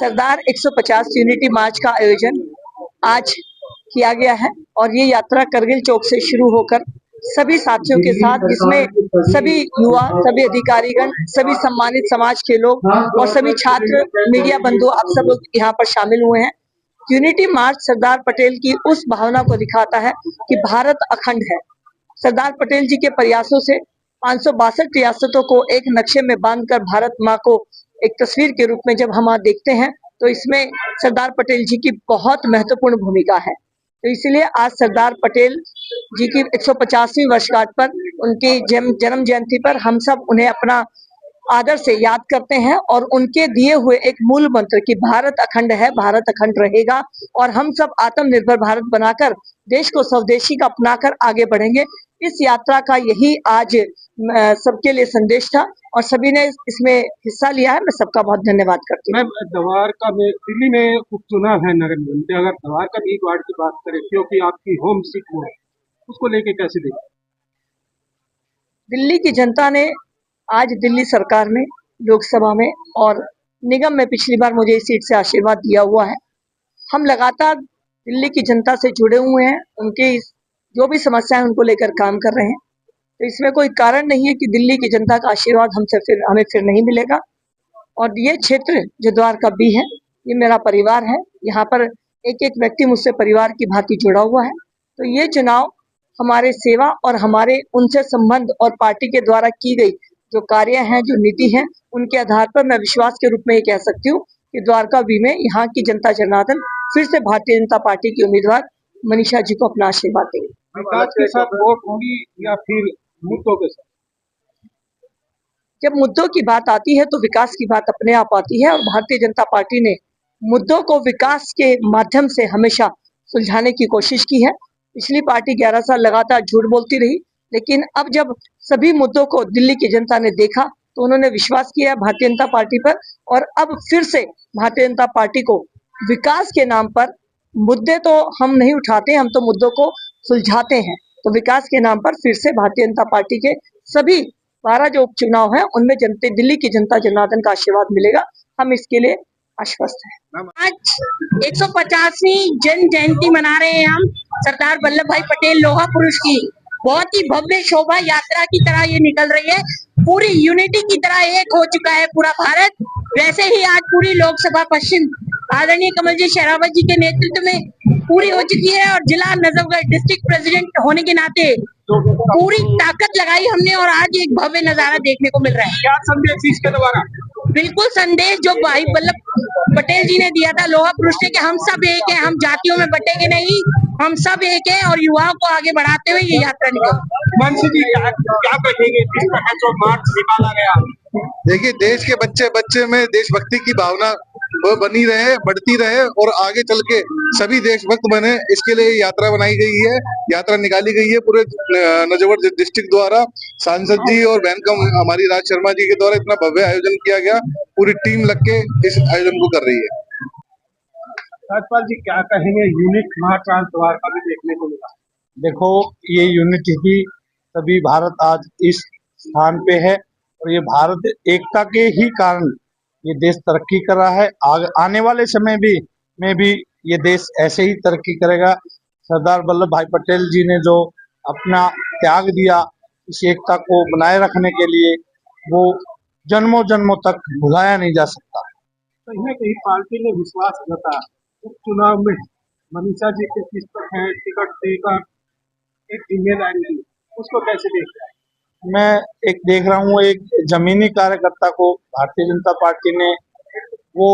सरदार 150 unity मार्च का आयोजन आज किया गया है और ये यात्रा करगिल चौक से शुरू होकर सभी साथियों के साथ, जिसमें सभी युवा, सभी अधिकारीगण, सभी सम्मानित समाज के लोग और सभी छात्र, मीडिया बंधु, आप सब लोग यहाँ पर शामिल हुए हैं। यूनिटी मार्च सरदार पटेल की उस भावना को दिखाता है कि भारत अखंड है। सरदार पटेल जी के प्रयासों से 562 रियासतों को एक नक्शे में बांधकर भारत माँ को एक तस्वीर के रूप में जब हम देखते हैं तो इसमें सरदार पटेल जी की बहुत महत्वपूर्ण भूमिका है। तो इसलिए आज सरदार पटेल जी की 150वीं वर्षगांठ पर, उनकी जन्म जयंती पर हम सब उन्हें अपना आदर से याद करते हैं और उनके दिए हुए एक मूल मंत्र कि भारत अखंड है, भारत अखंड रहेगा और हम सब आत्मनिर्भर भारत बनाकर देश को स्वदेशी का अपनाकर आगे बढ़ेंगे। इस यात्रा का यही आज सबके लिए संदेश था और सभी ने इसमें हिस्सा लिया है। मैं सबका बहुत धन्यवाद करती हूँ। द्वारका में दिल्ली में उपचुनाव है नगर निगम में, अगर द्वारका की वार्ड की बात करें, क्योंकि आपकी होम सीट वो है, उसको लेके कैसे देखें? दिल्ली की जनता ने आज दिल्ली सरकार में, लोकसभा में और निगम में पिछली बार मुझे इस सीट से आशीर्वाद दिया हुआ है। हम लगातार दिल्ली की जनता से जुड़े हुए हैं, उनके जो भी समस्या है उनको लेकर काम कर रहे हैं। तो इसमें कोई कारण नहीं है कि दिल्ली की जनता का आशीर्वाद हमें फिर नहीं मिलेगा। और ये क्षेत्र जो द्वारका बी है, ये मेरा परिवार है। यहाँ पर एक एक व्यक्ति मुझसे परिवार की भांति जुड़ा हुआ है। तो ये चुनाव हमारे सेवा और हमारे उनसे संबंध और पार्टी के द्वारा की गई जो कार्य हैं, जो नीति है, उनके आधार पर मैं विश्वास के रूप में ये कह सकती हूँ कि द्वारका बी में यहाँ की जनता जनार्दन फिर से भारतीय जनता पार्टी की उम्मीदवार मनीषा जी को अपना आशीर्वाद देंगे। विकास के साथ वोट होगी या फिर मुद्दों के साथ? जब मुद्दों की बात आती है तो विकास की बात अपने आप आती है और भारतीय जनता पार्टी ने मुद्दों को विकास के माध्यम से हमेशा सुलझाने की कोशिश की है। पिछली पार्टी 11 साल लगातार झूठ बोलती रही, लेकिन अब जब सभी मुद्दों को दिल्ली की जनता ने देखा तो उन्होंने विश्वास किया भारतीय जनता पार्टी पर और अब फिर से भारतीय जनता पार्टी को विकास के नाम पर, मुद्दे तो हम नहीं उठाते, हम तो मुद्दों को सुलझाते हैं, तो विकास के नाम पर फिर से भारतीय जनता पार्टी के सभी 12 जो उपचुनाव है उनमें दिल्ली की जनता जनार्दन का आशीर्वाद मिलेगा। हम इसके लिए आश्वस्त हैं। आज 150वीं जन्म जयंती मना रहे हैं हम सरदार वल्लभ भाई पटेल लोहा पुरुष की। बहुत ही भव्य शोभा यात्रा की तरह ये निकल रही है। पूरी यूनिटी की तरह एक हो चुका है पूरा भारत। वैसे ही आज पूरी लोकसभा पश्चिम आदरणीय कमल जी शेरावत जी के नेतृत्व में पूरी हो चुकी है और जिला नजफगढ़ डिस्ट्रिक्ट प्रेसिडेंट होने के नाते पूरी ताकत लगाई हमने और आज एक भव्य नजारा देखने को मिल रहा है। क्या संदेश इसके द्वारा? बिल्कुल संदेश जो भाई वल्लभ पटेल जी ने दिया था लोहा पुरुष ने कि हम सब एक हैं, हम जातियों में बटेंगे नहीं, हम सब एक हैं और युवाओं को आगे बढ़ाते हुए ये यात्रा निकली। मनसी जी क्या कहेंगे जिस तरह जो मार्च निकाला गया? देखिए, देश के बच्चे में देशभक्ति की भावना वो बनी रहे, बढ़ती रहे और आगे चल के सभी देशभक्त बने, इसके लिए यात्रा बनाई गई है, यात्रा निकाली गई है पूरे नजफगढ़ डिस्ट्रिक्ट द्वारा। सांसद जी और बहन हमारी राज शर्मा जी के द्वारा इतना भव्य आयोजन किया गया, पूरी टीम लग के इस आयोजन को कर रही है। राजपाल जी क्या कहेंगे, यूनिट मार्च आज द्वारका में देखने को मिला? देखो, ये यूनिटी ही तभी भारत आज इस स्थान पे है और ये भारत एकता के ही कारण ये देश तरक्की कर रहा है। आने वाले समय में भी ये देश ऐसे ही तरक्की करेगा। सरदार वल्लभ भाई पटेल जी ने जो अपना त्याग दिया इस एकता को बनाए रखने के लिए, वो जन्मों जन्मों तक भुलाया नहीं जा सकता। कहीं ना कहीं पार्टी ने विश्वास जताया उपचुनाव में मनीषा जी के किस तरह टिकट देकर एक जिम्मेदारी ली, उसको कैसे देख रहे हैं? मैं एक देख रहा हूँ, एक जमीनी कार्यकर्ता को भारतीय जनता पार्टी ने वो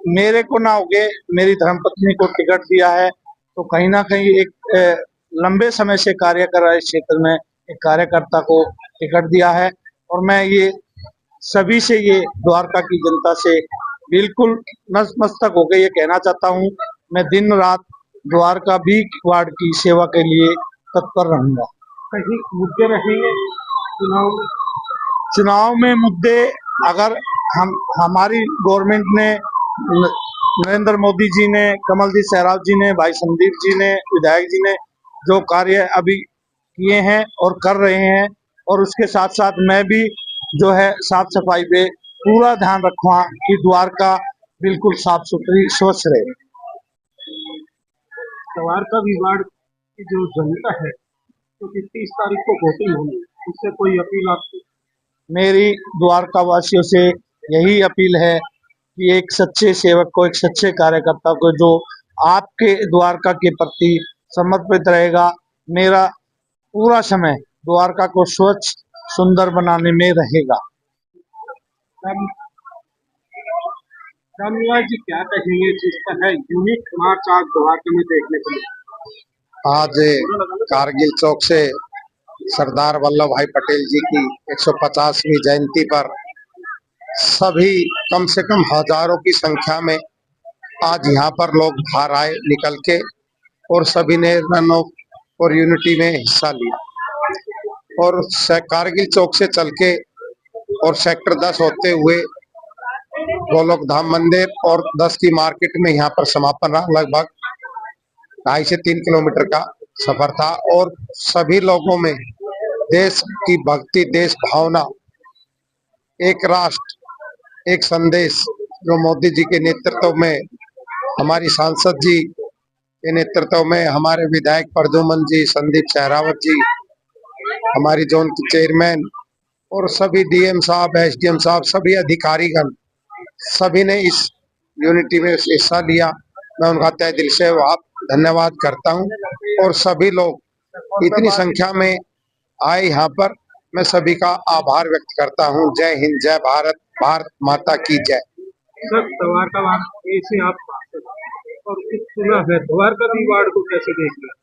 मेरे को ना होके मेरी धर्मपत्नी को टिकट दिया है, तो कहीं ना कहीं एक लंबे समय से कार्य कर रहे क्षेत्र में एक कार्यकर्ता को टिकट दिया है। और मैं ये सभी से, ये द्वारका की जनता से बिल्कुल नतमस्तक होकर ये कहना चाहता हूँ, मैं दिन रात द्वारका बी वार्ड की सेवा के लिए तत्पर रहूंगा। कहीं मुद्दे रहेंगे चुनाव में मुद्दे, अगर हमारी गवर्नमेंट ने, नरेंद्र मोदी जी ने, कमल जी शेरावत जी ने, भाई संदीप जी ने, विधायक जी ने जो कार्य अभी किए हैं और कर रहे हैं, और उसके साथ साथ मैं भी जो है साफ सफाई पे पूरा ध्यान रखूंगा कि द्वारका बिल्कुल साफ सुथरी स्वच्छ रहे। द्वारका विवाड़ की जो जनता है, क्योंकि 30 तारीख को वोटिंग होनी, उससे कोई अपील आपकी? मेरी द्वारका वासियों से यही अपील है कि एक सच्चे सेवक को, एक सच्चे कार्यकर्ता को जो आपके द्वारका के प्रति समर्पित रहेगा, मेरा पूरा समय द्वारका को स्वच्छ सुंदर बनाने में रहेगा। राम रामनिवास जी क्या कहेंगे जिस तरह यूनिक मार्च आज द्वारका में देखने को मिला? आज कारगिल चौक से सरदार वल्लभ भाई पटेल जी की 150वीं जयंती पर सभी कम से कम हजारों की संख्या में आज यहाँ पर लोग बाहर आए निकल के, और सभी ने रन और यूनिटी में हिस्सा लिया। और कारगिल चौक से चल के और सेक्टर 10 होते हुए गोलोक धाम मंदिर और 10 की मार्केट में यहाँ पर समापन रहा। लगभग 2.5 से 3 किलोमीटर का सफर था, और सभी लोगों में देश की भक्ति, देश भावना, एक राष्ट्र एक संदेश, जो मोदी जी के नेतृत्व में, हमारी सांसद जी के नेतृत्व में, हमारे विधायक प्रद्युमन जी, संदीप सहरावत जी, हमारी जोन की चेयरमैन और सभी डीएम साहब, एसडीएम साहब, सभी अधिकारीगण, सभी ने इस यूनिटी में हिस्सा लिया। मैं उनका तहे दिल से धन्यवाद करता हूं। और सभी लोग इतनी संख्या में आए यहाँ पर, मैं सभी का आभार व्यक्त करता हूं। जय हिंद, जय भारत, भारत माता की जय। सर, द्वारका ऐसे आप और कुछ सुना है, द्वारका विवाड़ को कैसे देख रहे?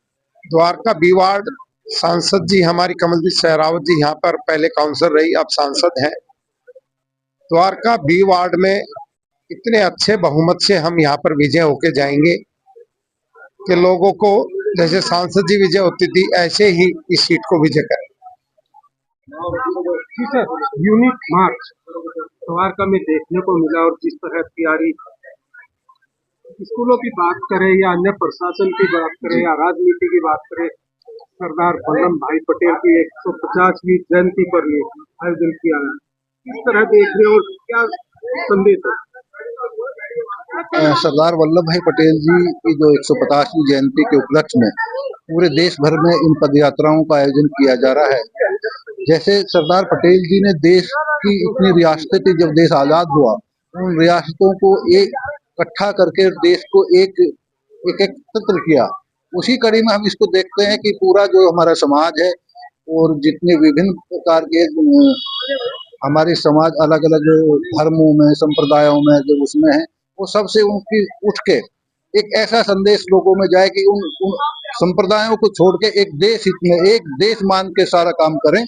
द्वारका विवाड़ सांसद जी हमारी कमलजीत सहरावत जी यहाँ पर पहले काउंसलर रही, अब सांसद हैं। द्वारका विवाड़ में इतने अच्छे बहुमत से हम यहाँ पर विजय होके जाएंगे कि लोगों को जैसे सांसद जी विजय होती थी, ऐसे ही इस सीट को विजय करें। जी सर, यूनिक मार्च द्वारका में देखने को मिला, और जिस तरह तैयारी, स्कूलों की बात करें या अन्य प्रशासन की बात करें या राजनीति की बात करें, सरदार वल्लभ भाई पटेल की 150वीं जयंती पर ये आयोजन किया गया, किस तरह देख रहे हो और क्या संदेश है? सरदार वल्लभ भाई पटेल जी की जो 150वीं जयंती के उपलक्ष्य में पूरे देश भर में इन पद यात्राओं का आयोजन किया जा रहा है। जैसे सरदार पटेल जी ने देश की इतनी रियासतें थी, जब देश आजाद हुआ, उन रियासतों को एक इकट्ठा करके देश को एक एकत्रित किया। उसी कड़ी में हम इसको देखते हैं कि पूरा जो हमारा समाज है और जितने विभिन्न प्रकार के हमारे समाज अलग अलग धर्मों में, संप्रदायों में जो उसमें है, वो सबसे उनकी उठ के एक ऐसा संदेश लोगों में जाए कि उन संप्रदायों को छोड़ के एक देश हित में, एक देश मान के सारा काम करें,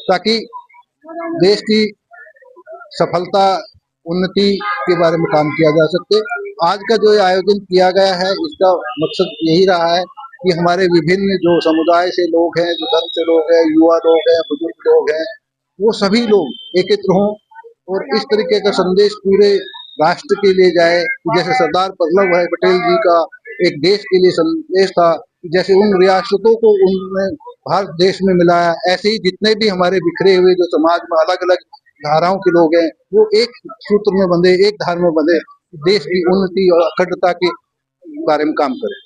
ताकि देश की सफलता, उन्नति के बारे में काम किया जा सके। आज का जो आयोजन किया गया है, इसका मकसद यही रहा है कि हमारे विभिन्न जो समुदाय से लोग हैं, जो धर्म से लोग हैं, युवा लोग हैं, बुजुर्ग लोग हैं, वो सभी लोग एकत्र हों और इस तरीके का संदेश पूरे राष्ट्र के लिए जाए। जैसे सरदार वल्लभ भाई पटेल जी का एक देश के लिए संदेश था, जैसे उन रियासतों को उन्होंने भारत देश में मिलाया, ऐसे ही जितने भी हमारे बिखरे हुए जो समाज में अलग अलग धाराओं के लोग हैं, वो एक सूत्र में बंधे, एक धार में बंधे, देश की उन्नति और अखंडता के बारे में काम करें।